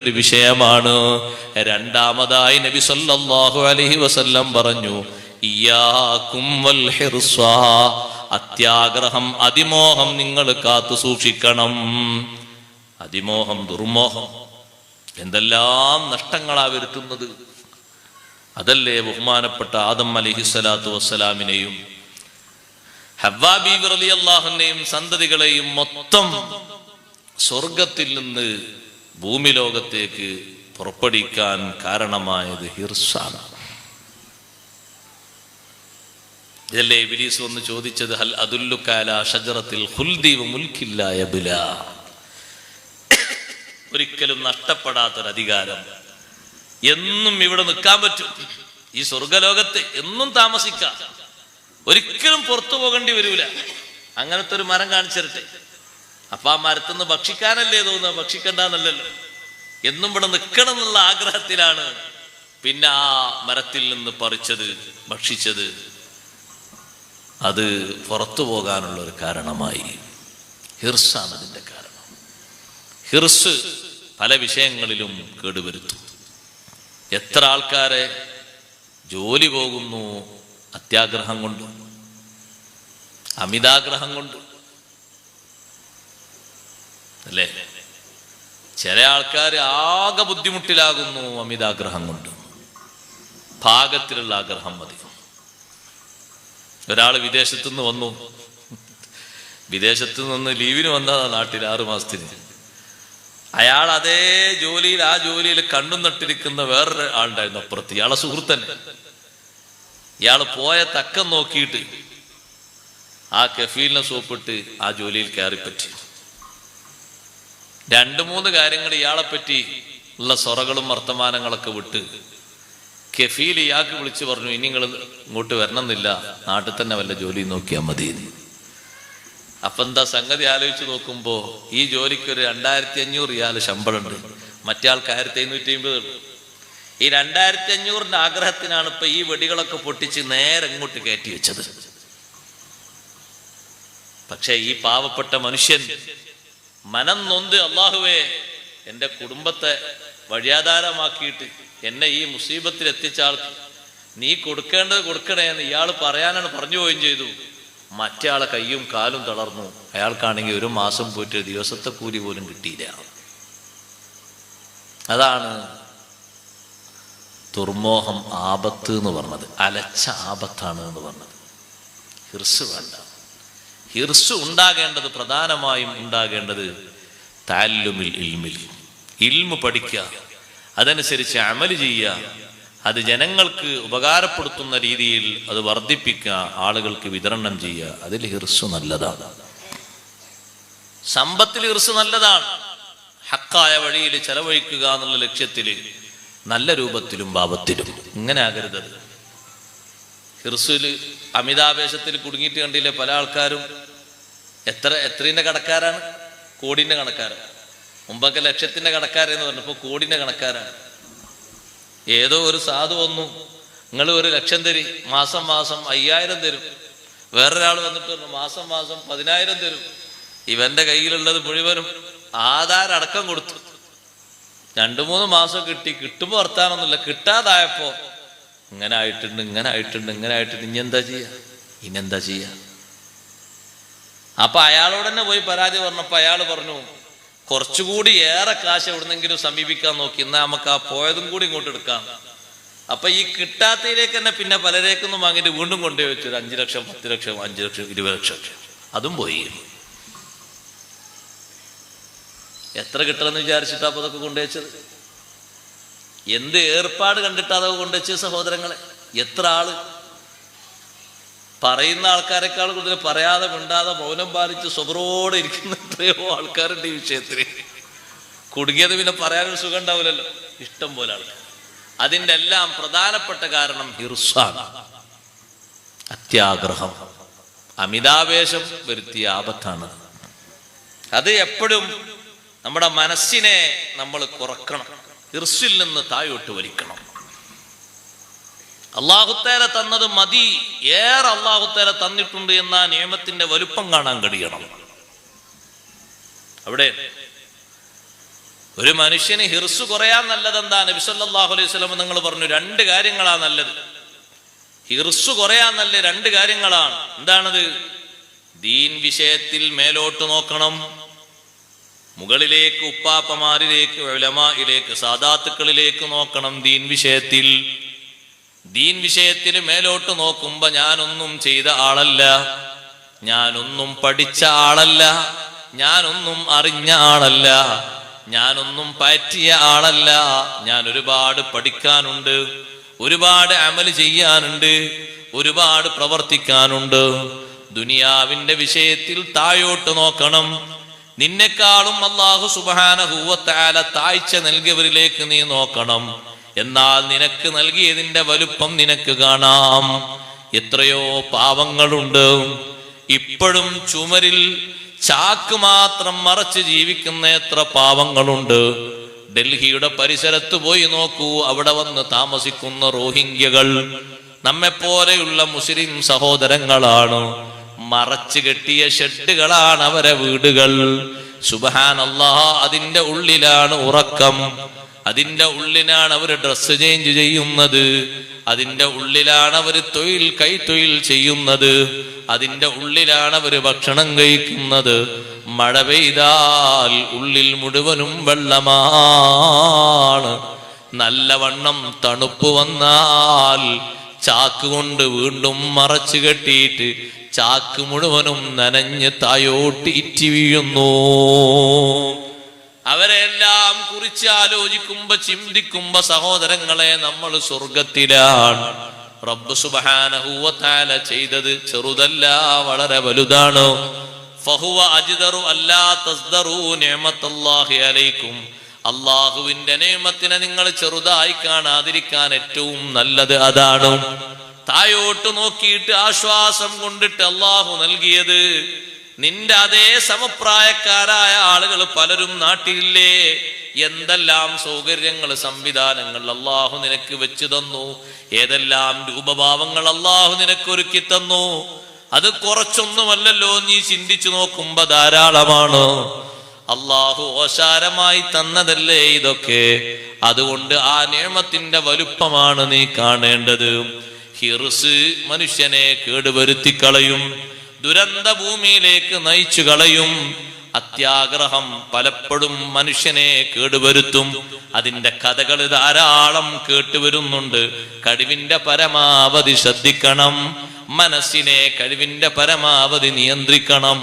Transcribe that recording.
ഒരു വിഷയമാണ്. രണ്ടാമതായി നബി സല്ലല്ലാഹു അലൈഹി വസല്ലം പറഞ്ഞു, ഇയ്യാകും വൽ ഹിർസ, അത്യാഗ്രഹം, അതിമോഹം നിങ്ങൾ കാത്തു സൂക്ഷിക്കണം. അതിമോഹം, ദുർമോഹം എന്തെല്ലാം നഷ്ടങ്ങളാ വരുത്തുന്നത്. അതല്ലേ ബഹുമാനപ്പെട്ട ആദം അലൈഹിസ്സലാത്തു വസ്സലാമിനെയും ഹവ്വാ ബീവി റളിയല്ലാഹു അൻഹയും സന്തതികളെയും മൊത്തം സ്വർഗത്തിൽ നിന്ന് ഭൂമി ലോകത്തേക്ക് പുറപ്പെടിക്കാൻ കാരണമായത് ഹിർസാണ്. ഇതല്ലേ ഇബ്ലീസ് വന്ന് ചോദിച്ചത്, ഹൽ അദുല്ലുക അലാ ഷജറത്തിൽ ഖുൽദി വ മുൽക്കിൻ ലാ യബ്ലാ, ഒരിക്കലും നഷ്ടപ്പെടാത്തൊരധികാരം, എന്നും ഇവിടെ നിൽക്കാൻ പറ്റും, ഈ സ്വർഗലോകത്ത് എന്നും താമസിക്കാം, ഒരിക്കലും പുറത്തു പോകേണ്ടി വരൂല. അങ്ങനത്തെ ഒരു മരം കാണിച്ചിരട്ടെ. അപ്പൊ ആ മരത്തുനിന്ന് ഭക്ഷിക്കാനല്ലേ തോന്നുക, ഭക്ഷിക്കണ്ടെന്നല്ലല്ലോ, എന്നും ഇവിടെ നിൽക്കണം എന്നുള്ള ആഗ്രഹത്തിലാണ് പിന്നെ ആ മരത്തിൽ നിന്ന് പറിച്ചത്, ഭക്ഷിച്ചത്. അത് പുറത്തു പോകാനുള്ള ഒരു കാരണമായി. ഹിർസാണ് അതിന്റെ കാരണം. ഹിർസ് പല വിഷയങ്ങളിലും കേടുവരുത്തും. എത്ര ആൾക്കാരെ ജോലി പോകുന്നു അത്യാഗ്രഹം കൊണ്ട്, അമിതാഗ്രഹം കൊണ്ട് അല്ലേ? ചില ആൾക്കാർ ആകെ ബുദ്ധിമുട്ടിലാകുന്നു അമിതാഗ്രഹം കൊണ്ട്. പാകത്തിലുള്ള ആഗ്രഹം മതി. ഒരാൾ വിദേശത്തു നിന്ന് വന്നു, വിദേശത്തു നിന്ന് ലീവിന് വന്നതാ നാട്ടിൽ 6 മാസത്തിന്. അയാൾ അതേ ജോലിയിൽ, ആ ജോലിയിൽ കണ്ണും നട്ടിരിക്കുന്ന വേറൊരു ആളുണ്ടായിരുന്നു അപ്പുറത്ത്, ഇയാളെ സുഹൃത്തന്നെ. ഇയാൾ പോയ തക്കം നോക്കിയിട്ട് ആ കഫീലിനെ സോപ്പിട്ട് ആ ജോലിയിൽ കയറിപ്പറ്റി. 2-3 കാര്യങ്ങൾ ഇയാളെ പറ്റി ഉള്ള സൊറകളും വർത്തമാനങ്ങളൊക്കെ വിട്ട് കഫീൽ ഇയാൾക്ക് വിളിച്ചു പറഞ്ഞു, ഇനി നിങ്ങൾ ഇങ്ങോട്ട് വരണമെന്നില്ല, നാട്ടിൽ തന്നെ വല്ല ജോലി നോക്കിയാൽ മതി. അപ്പൊ എന്താ സംഗതി ആലോചിച്ച് നോക്കുമ്പോ ഈ ജോലിക്ക് ഒരു 2500 റിയാൽ ശമ്പളമുണ്ട്, മറ്റേ ആൾക്ക് 1550. ഈ 2500ന്റെ ആഗ്രഹത്തിനാണ് ഇപ്പൊ ഈ വെടികളൊക്കെ പൊട്ടിച്ച് നേരെ ഇങ്ങോട്ട് കയറ്റി വെച്ചത്. പക്ഷെ ഈ പാവപ്പെട്ട മനുഷ്യൻ മനം നൊന്ത്, അള്ളാഹുവേ എൻ്റെ കുടുംബത്തെ വഴിയാധാരമാക്കിയിട്ട് എന്നെ ഈ മുസീബത്തിൽ എത്തിച്ച ആൾക്ക് നീ കൊടുക്കേണ്ടത് കൊടുക്കണേ എന്ന് ഇയാൾ പറയാനാണ് പറഞ്ഞു പോവുകയും ചെയ്തു. മറ്റേ ആളെ കയ്യും കാലും തളർന്നു. അയാൾക്കാണെങ്കിൽ 1 മാസം പോയിട്ട് ദിവസത്തെ കൂലി പോലും കിട്ടിയില്ല. അതാണ് ദുർമോഹം, ആപത്ത് എന്ന് പറഞ്ഞത്, അലച്ച ആപത്താണ് എന്ന് പറഞ്ഞത്. ഹിർസ് വേണ്ട. ഹിർസ് ഉണ്ടാകേണ്ടത്, പ്രധാനമായും ഉണ്ടാകേണ്ടത് തഅല്ലുമിൽ ഇൽമിൽ, ഇൽമു പഠിക്കുക, അതനുസരിച്ച് അമല് ചെയ്യുക, അത് ജനങ്ങൾക്ക് ഉപകാരപ്പെടുത്തുന്ന രീതിയിൽ അത് വർദ്ധിപ്പിക്കുക, ആളുകൾക്ക് വിതരണം ചെയ്യുക. അതിൽ ഹിർസ് നല്ലതാണ്. സമ്പത്തിൽ ഹിർസ് നല്ലതാണ്. ഹക്കായ വഴിയിൽ ചെലവഴിക്കുക എന്നുള്ള ലക്ഷ്യത്തിൽ നല്ല രൂപത്തിലും ഭാവത്തിലും. ഇങ്ങനെ ആകരുത്. ഹിർസില് അമിതാവേശത്തിൽ കുടുങ്ങിയിട്ട് കണ്ടില്ലേ പല ആൾക്കാരും. എത്രയുടെ കടക്കാരാണ്? കോടിന്റെ കണക്കാരാണ്. മുമ്പൊക്കെ ലക്ഷത്തിന്റെ കടക്കാരെന്ന് പറഞ്ഞപ്പോ കോടിന്റെ കണക്കാരാണ്. ഏതോ ഒരു സാധു വന്നു, നിങ്ങൾ 1 ലക്ഷം തരി, മാസം മാസം 5000 തരും. വേറൊരാൾ വന്നിട്ട് പറഞ്ഞു മാസം മാസം 10000 തരും. ഇവന്റെ കയ്യിലുള്ളത് മുഴുവനും ആധാരം അടക്കം കൊടുത്തു. 2-3 മാസം കിട്ടി. കിട്ടുമ്പോ വർത്താനൊന്നുമില്ല. കിട്ടാതായപ്പോ ഇങ്ങനെ ആയിട്ടുണ്ട്, ഇങ്ങനെ ആയിട്ടുണ്ട്, ഇങ്ങനെ ആയിട്ടുണ്ട്, ഇനിയെന്താ ചെയ്യാ? അപ്പൊ അയാളോട് തന്നെ പോയി പരാതി പറഞ്ഞപ്പോ അയാൾ പറഞ്ഞു, കുറച്ചുകൂടി ഏറെ കാശ് എവിടുന്നെങ്കിലും സമീപിക്കാൻ നോക്കി, എന്നാ നമുക്ക് ആ പോയതും കൂടി ഇങ്ങോട്ട് എടുക്കാം. അപ്പൊ ഈ കിട്ടാത്തയിലേക്ക് തന്നെ പിന്നെ പലരേക്കൊന്നും വാങ്ങിയിട്ട് വീണ്ടും കൊണ്ടുപോയി വെച്ചു. 5 ലക്ഷം, 10 ലക്ഷം, 5 ലക്ഷം, 20 ലക്ഷം, അതും പോയി. എത്ര കിട്ടണമെന്ന് വിചാരിച്ചിട്ടാ അപ്പൊ അതൊക്കെ കൊണ്ടുവച്ചത്? എന്ത് ഏർപ്പാട് കണ്ടിട്ടാ അതൊക്കെ കൊണ്ടുവച്ചത് സഹോദരങ്ങളെ? എത്ര ആള് പറയുന്ന ആൾക്കാരെക്കാൾ കൂടുതൽ പറയാതെ മിണ്ടാതെ മൗനം പാലിച്ച് സ്വബറോടെ ഇരിക്കുന്ന എത്രയോ ആൾക്കാരുണ്ട് ഈ വിഷയത്തിൽ. കുടുങ്ങിയത് പിന്നെ പറയാനൊരു സുഖം ഉണ്ടാവില്ലല്ലോ, ഇഷ്ടം പോലെ ആൾക്കാർ. അതിൻ്റെ എല്ലാം പ്രധാനപ്പെട്ട കാരണം ഹിർസാണ്, അത്യാഗ്രഹം, അമിതാവേശം വരുത്തിയ ആപത്താണ്. അത് എപ്പോഴും നമ്മുടെ മനസ്സിനെ നമ്മൾ കുറക്കണം, ഹിർസിൽ നിന്ന് താഴോട്ട് വലിക്കണം. അല്ലാഹുത്തആല തന്നത് മതി, ഏറെ അല്ലാഹുത്തആല തന്നിട്ടുണ്ട് എന്ന നിഅമത്തിന്റെ വലുപ്പം കാണാൻ കഴിയണം. അവിടെ ഒരു മനുഷ്യന് ഹിർസ് കുറയാൻ നല്ലത് എന്താ? നബി സല്ലല്ലാഹു അലൈഹി വസല്ലം നിങ്ങൾ പറഞ്ഞു, 2 കാര്യങ്ങളാ നല്ലത്. ഹിർസ് കുറയാൻ നല്ല 2 കാര്യങ്ങളാണ്. എന്താണത്? ദീൻ വിഷയത്തിൽ മേലോട്ട് നോക്കണം, മുകളിലേക്ക്, ഉപ്പാപ്പമാരിലേക്ക്, ഉലമായിലേക്ക്, സാദാത്തുക്കളിലേക്ക് നോക്കണം. ദീൻ വിഷയത്തിൽ മേലോട്ട് നോക്കുമ്പോ ഞാനൊന്നും ചെയ്ത ആളല്ല, ഞാനൊന്നും പഠിച്ച ആളല്ല, ഞാനൊന്നും അറിഞ്ഞ ആളല്ല, ഞാനൊന്നും പറ്റിയ ആളല്ല. ഞാൻ ഒരുപാട് പഠിക്കാനുണ്ട്, ഒരുപാട് അമൽ ചെയ്യാനുണ്ട്, ഒരുപാട് പ്രവർത്തിക്കാനുണ്ട്. ദുനിയാവിന്റെ വിഷയത്തിൽ താഴോട്ട് നോക്കണം. നിന്നെക്കാളും അല്ലാഹു സുബ്ഹാനഹു വ തആല താഴ്ച നൽകിയവരിലേക്ക് നീ നോക്കണം. എന്നാൽ നിനക്ക് നൽകിയതിന്റെ വലുപ്പം നിനക്ക് കാണാം. എത്രയോ പാവങ്ങളുണ്ട് ഇപ്പോഴും ചുമരിൽ ചാക്ക് മാത്രം മറച്ച് ജീവിക്കുന്ന എത്ര പാവങ്ങളുണ്ട്. ഡൽഹിയുടെ പരിസരത്ത് പോയി നോക്കൂ, അവിടെ വന്ന് താമസിക്കുന്ന റോഹിംഗ്യകൾ നമ്മെപ്പോലെയുള്ള മുസ്ലിം സഹോദരങ്ങളാണ്. മറച്ചു കെട്ടിയ ഷെഡുകളാണ് അവരെ വീടുകൾ. സുബ്ഹാനല്ലാഹ്, അതിന്റെ ഉള്ളിലാണ് ഉറക്കം, അതിന്റെ ഉള്ളിലാണ് അവർ ഡ്രസ്സ് ചേഞ്ച് ചെയ്യുന്നത്, അതിന്റെ ഉള്ളിലാണ് അവർ കൈത്തൊഴിൽ ചെയ്യുന്നത്, അതിന്റെ ഉള്ളിലാണ് അവർ ഭക്ഷണം കഴിക്കുന്നത്. മഴ പെയ്താൽ ഉള്ളിൽ മുഴുവനും വെള്ളമാണ്. നല്ലവണ്ണം തണുപ്പ് വന്നാൽ ചാക്ക് കൊണ്ട് വീണ്ടും മറച്ചു കെട്ടിയിട്ട് ചാക്ക് മുഴുവനും നനഞ്ഞ് തായോട്ട് ഇറ്റി വീഴുന്നു. അവരെല്ലാം കുറിച്ച് ആലോചിക്കുമ്പോ, ചിന്തിക്കുമ്പോ സഹോദരങ്ങളെ, നമ്മൾ സ്വർഗത്തിലാണ്. റബ്ബ് സുബ്ഹാനഹു വ തആല ചെയ്തത് ചെറുതല്ല, വളരെ വലുതാണ്. ഫഹുവ അജ്ദറു അല്ലാ തസ്ദറു നിഅമത്തല്ലാഹി അലൈക്കും. അല്ലാഹുവിന്റെ നിഅമത്തിനെ നിങ്ങൾ ചെറുതായി കാണാതിരിക്കാൻ ഏറ്റവും നല്ലത് അതാണ്. തായോട്ട് നോക്കിയിട്ട് ആശ്വാസം കൊണ്ടിട്ട് അല്ലാഹു നൽകിയത്, നിന്റെ അതേ സമപ്രായക്കാരായ ആളുകൾ പലരും നാട്ടിലില്ലേ? എന്തെല്ലാം സൗകര്യങ്ങൾ, സംവിധാനങ്ങൾ അല്ലാഹു നിനക്ക് വെച്ചു തന്നു, ഏതെല്ലാം രൂപഭാവങ്ങൾ അല്ലാഹു നിനക്ക് ഒരുക്കി തന്നു. അത് കുറച്ചൊന്നുമല്ലല്ലോ, നീ ചിന്തിച്ചു നോക്കുമ്പോ ധാരാളമാണ്. അല്ലാഹു ഓശാരമായി തന്നതല്ലേ ഇതൊക്കെ. അതുകൊണ്ട് ആ നിഅമത്തിന്റെ വലുപ്പമാണ് നീ കാണേണ്ടത്. ഹിർസ് മനുഷ്യനെ കേടുവരുത്തി കളയും, ദുരന്ത ഭൂമിയിലേക്ക് നയിച്ചു കളയും. അത്യാഗ്രഹം പലപ്പോഴും മനുഷ്യനെ കേടുവരുത്തും. അതിന്റെ കഥകൾ ധാരാളം കേട്ടുവരുന്നുണ്ട്. കഴിവിന്റെ പരമാവധി ശ്രദ്ധിക്കണം, മനസ്സിനെ കഴിവിന്റെ പരമാവധി നിയന്ത്രിക്കണം.